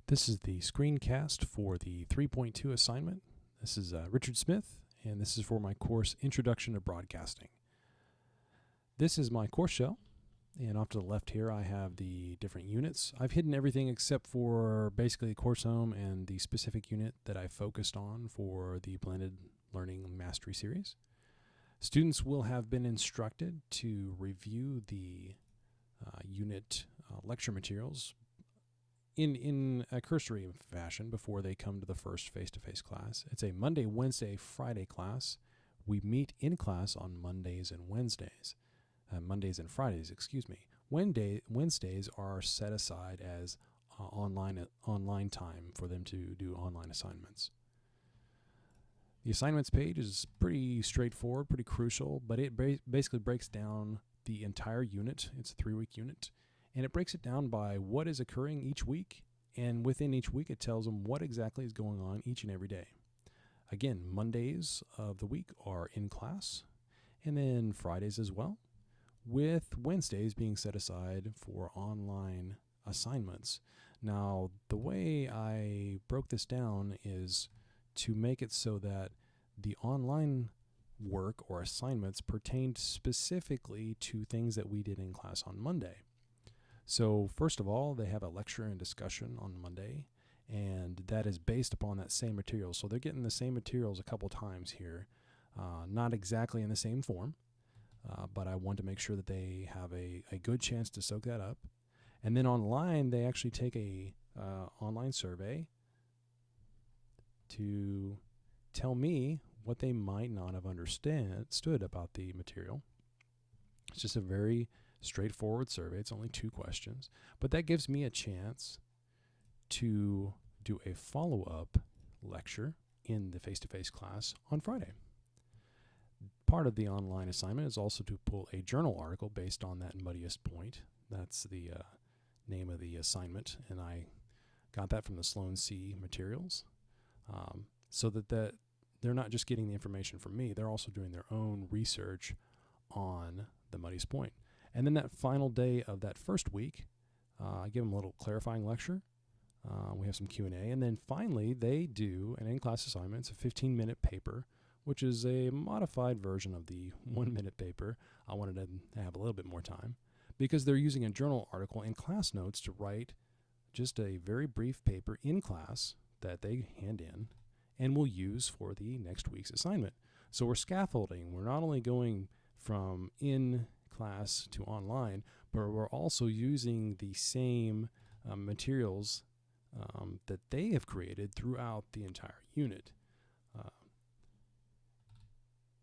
This is the screencast for the 3.2 assignment. This is Richard Smith, and this is for my course Introduction to Broadcasting. This is my course shell, and off to the left here I have the different units. I've hidden everything except for basically the course home and the specific unit that I focused on for the Blended Learning Mastery Series. Students will have been instructed to review the unit lecture materials in a cursory fashion before they come to the first face-to-face class. It's a Monday, Wednesday, Friday class. We meet in class on Mondays and Wednesdays. Mondays and Fridays, excuse me. Wednesdays are set aside as online time for them to do online assignments. The assignments page is pretty straightforward, pretty crucial, but it basically breaks down the entire unit. It's a 3-week unit. And it breaks it down by what is occurring each week, and within each week it tells them what exactly is going on each and every day. Again, Mondays of the week are in class, and then Fridays as well, with Wednesdays being set aside for online assignments. Now, the way I broke this down is to make it so that the online work or assignments pertained specifically to things that we did in class on Monday. So first of all, they have a lecture and discussion on Monday, and that is based upon that same material. So they're getting the same materials a couple times here, not exactly in the same form, but I want to make sure that they have a good chance to soak that up. And then online, they actually take a online survey to tell me what they might not have understood about the material. It's just a very straightforward survey. It's only 2 questions, but that gives me a chance to do a follow-up lecture in the face-to-face class on Friday. Part of the online assignment is also to pull a journal article based on that muddiest point. That's the name of the assignment, and I got that from the Sloan C materials, so that they're not just getting the information from me, they're also doing their own research on the muddiest point. And then that final day of that first week, I give them a little clarifying lecture. We have some Q&A. And then finally, they do an in-class assignment. It's a 15-minute paper, which is a modified version of the 1-minute paper. I wanted to have a little bit more time because they're using a journal article in class notes to write just a very brief paper in class that they hand in and will use for the next week's assignment. So we're scaffolding. We're not only going from in class to online, but we're also using the same materials that they have created throughout the entire unit.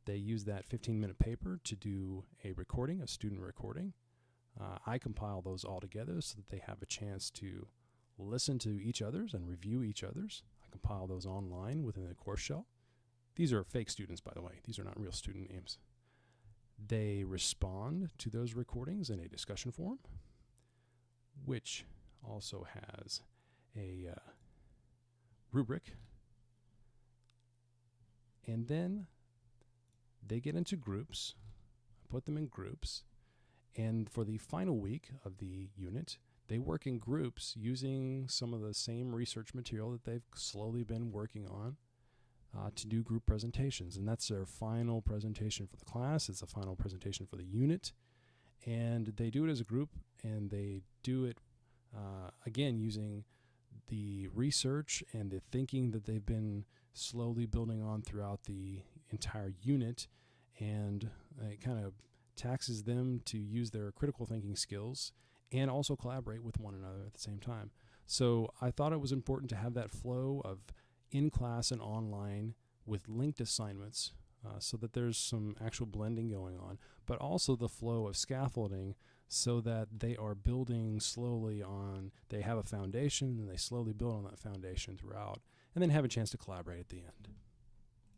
They use that 15-minute paper to do a recording, a student recording. I compile those all together so that they have a chance to listen to each other's and review each other's. I compile those online within the course shell. These are fake students, by the way. These are not real student names. They respond to those recordings in a discussion forum, which also has a rubric. And then they get into groups. I put them in groups. And for the final week of the unit, they work in groups using some of the same research material that they've slowly been working on to do group presentations. And that's their final presentation for the class. It's a final presentation for the unit. And they do it as a group, and they do it, again, using the research and the thinking that they've been slowly building on throughout the entire unit. And it kind of taxes them to use their critical thinking skills and also collaborate with one another at the same time. So I thought it was important to have that flow of in-class and online with linked assignments so that there's some actual blending going on, but also the flow of scaffolding so that they are building slowly on, they have a foundation and they slowly build on that foundation throughout, and then have a chance to collaborate at the end.